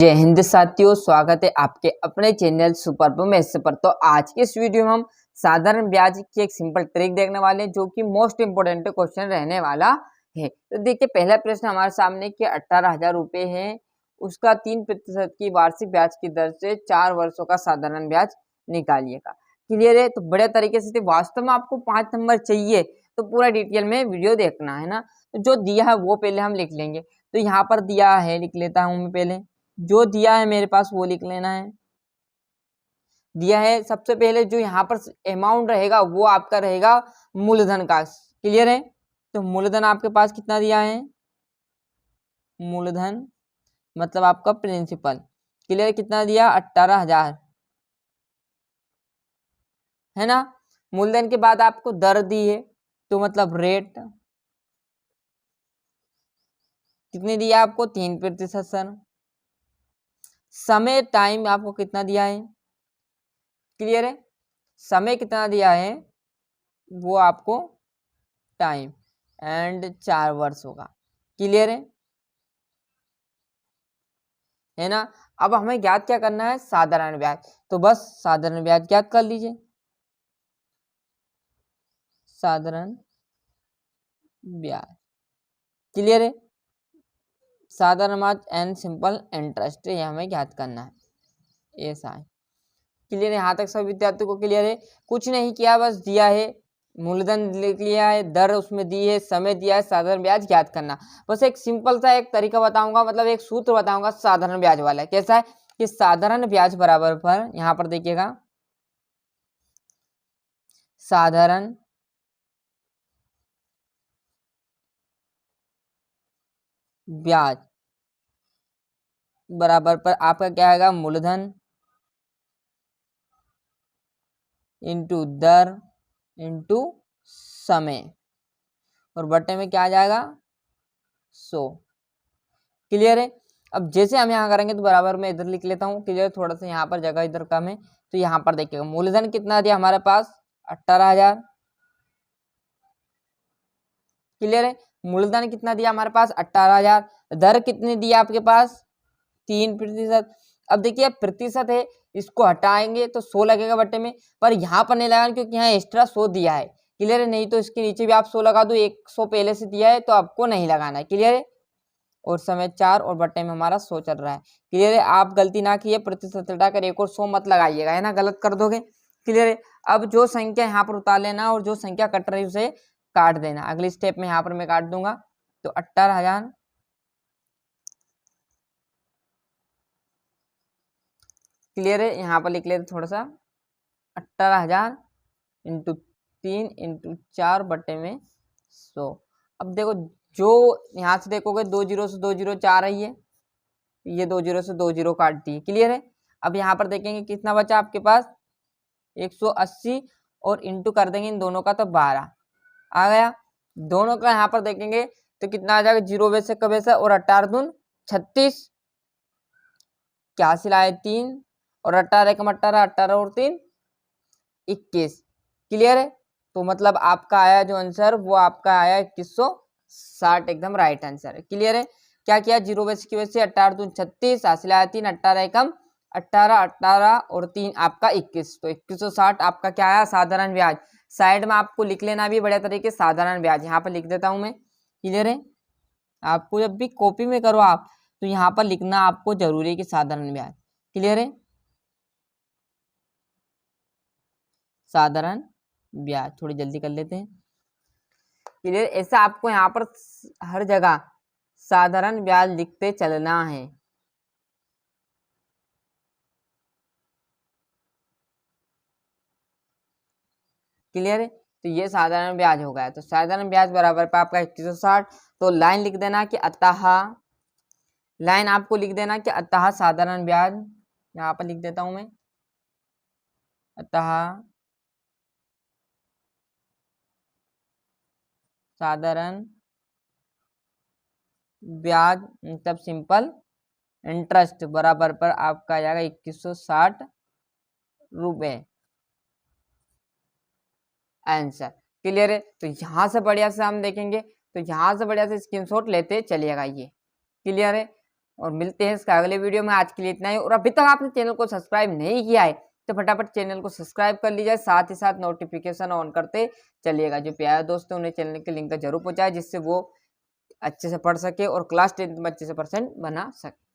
जय हिंद साथियों, स्वागत है आपके अपने चैनल सुपर मैथ्स पर। तो आज के इस वीडियो में हम साधारण ब्याज की एक सिंपल ट्रिक देखने वाले हैं जो कि मोस्ट इंपोर्टेंट क्वेश्चन रहने वाला है। तो देखिए, पहला प्रश्न हमारे सामने कि 18,000 रुपये है, उसका 3% की वार्षिक ब्याज की दर से 4 वर्षों का साधारण ब्याज निकालिएगा। क्लियर है? तो बड़े तरीके से वास्तव में आपको 5 नंबर चाहिए तो पूरा डिटेल में वीडियो देखना है ना। तो जो दिया है वो पहले हम लिख लेंगे। तो यहाँ पर दिया है, लिख लेता हूँ मैं पहले। जो दिया है मेरे पास वो लिख लेना है। दिया है सबसे पहले जो यहाँ पर अमाउंट रहेगा वो आपका रहेगा मूलधन का। क्लियर है? तो मूलधन आपके पास कितना दिया है? मूलधन मतलब आपका प्रिंसिपल। क्लियर? कितना दिया? 18,000 है ना। मूलधन के बाद आपको दर दी है तो मतलब रेट कितने दिया आपको? 3% सर। समय टाइम आपको कितना दिया है? क्लियर है? समय कितना दिया है वो आपको टाइम एंड 4 वर्ष होगा। क्लियर है ना। अब हमें ज्ञात क्या करना है? साधारण ब्याज। तो बस साधारण ब्याज ज्ञात कर लीजिए। साधारण ब्याज क्लियर है। साधारण ब्याज एंड सिंपल इंटरेस्ट ये हमें ज्ञात करना है। ऐसा है। क्लियर है? यहाँ तक सब विद्यार्थियों को क्लियर है? कुछ नहीं किया, बस दिया है, मूलधन लिख लिया है, दर उसमें दी है, समय दिया है, साधारण ब्याज ज्ञात करना। बस एक सिंपल सा एक तरीका बताऊंगा, मतलब एक सूत्र बताऊंगा साधारण ब्याज वाला। कैसा है कि साधारण ब्याज बराबर पर, यहाँ पर देखिएगा, साधारण ब्याज बराबर पर आपका क्या आएगा? मूलधन इंटू दर इंटू समय, और बटे में क्या आ जाएगा? 100। क्लियर है? अब जैसे हम यहाँ करेंगे तो बराबर में इधर लिख लेता हूँ। क्लियर? थोड़ा सा यहाँ पर जगह इधर कम है तो यहाँ पर देखिएगा मूलधन कितना दिया हमारे पास? 18,000। क्लियर है? मूलधन कितना दिया हमारे पास? 18,000। दर कितनी दिया आपके पास? 3%। अब देखिए प्रतिशत है, इसको हटाएंगे तो 100 लगेगा बटे में, पर यहाँ पर नहीं लगाना क्योंकि यहाँ एक्स्ट्रा 100 दिया है। क्लियर है? नहीं तो इसके नीचे भी आप 100 लगा दो, 100 पहले से दिया है तो आपको नहीं लगाना है। क्लियर है? और समय 4 और बटे में हमारा 100 चल रहा है। क्लियर है? आप गलती ना कीजिए, प्रतिशत हटाकर एक और 100 मत लगाइएगा, है ना, गलत कर दोगे। क्लियर है? अब जो संख्या यहाँ पर उतार लेना और जो संख्या कट रही है उसे काट देना। अगली स्टेप में यहाँ पर मैं काट दूंगा। तो 18,000 क्लियर है? यहाँ पर लिख लेते थोड़ा सा, 18,000 इंटू 3 इंटू 4 बटे में 100। अब देखो, जो यहाँ से देखोगे 2 जीरो से 2 जीरो 4 रही है, ये 2 जीरो से 2 जीरो काट दी। क्लियर है? अब यहाँ पर देखेंगे कितना बचा आपके पास? 180 और इंटू कर देंगे इन दोनों का तो 12 आ गया। दोनों का यहाँ पर देखेंगे तो कितना आ जाएगा? 0 वैसे का वैसा, और 18 दून 36, क्या सिलाए 3, और 18 कम 18, 18 और 3 21। क्लियर है? तो मतलब आपका आया जो आंसर वो आपका आया 2160, एकदम राइट आंसर है। क्लियर है? क्या किया? 0 वैसे की वजह से 18 दून 36, हासिल आया 3, 18 कम 18, 18 और 3 आपका 21, तो 2160 आपका क्या आया? साधारण ब्याज। साइड में आपको लिख लेना भी बड़े तरीके, साधारण ब्याज यहाँ पर लिख देता हूं मैं। क्लियर है? आपको जब भी कॉपी में करो आप तो यहाँ पर लिखना आपको जरूरी है कि साधारण ब्याज। क्लियर है? साधारण ब्याज, थोड़ी जल्दी कर लेते हैं। क्लियर? ऐसा आपको यहाँ पर हर जगह साधारण ब्याज लिखते चलना है। क्लियर है? तो ये साधारण ब्याज हो गया। तो साधारण ब्याज बराबर पे आपका 2160। तो लाइन लिख देना कि अतः, लाइन आपको लिख देना कि अतः साधारण ब्याज, यहाँ पर लिख देता हूं मैं, अतः साधारण ब्याज मतलब सिंपल इंटरेस्ट बराबर पर आपका आ जाएगा 2160 रुपए आंसर। क्लियर है? तो यहां से बढ़िया से हम देखेंगे, तो यहां से बढ़िया से स्क्रीनशॉट लेते चलिएगा ये। क्लियर है? और मिलते हैं इसका अगले वीडियो में। आज के लिए इतना ही। और अभी तक आपने चैनल को सब्सक्राइब नहीं किया है तो फटाफट चैनल को सब्सक्राइब कर लीजिए, साथ ही साथ नोटिफिकेशन ऑन करते चलिएगा। जो प्यारे दोस्त हैं उन्हें चैनल के लिंक जरूर पहुंचाए, जिससे वो अच्छे से पढ़ सके और क्लास 10 में अच्छे से परसेंट बना सके।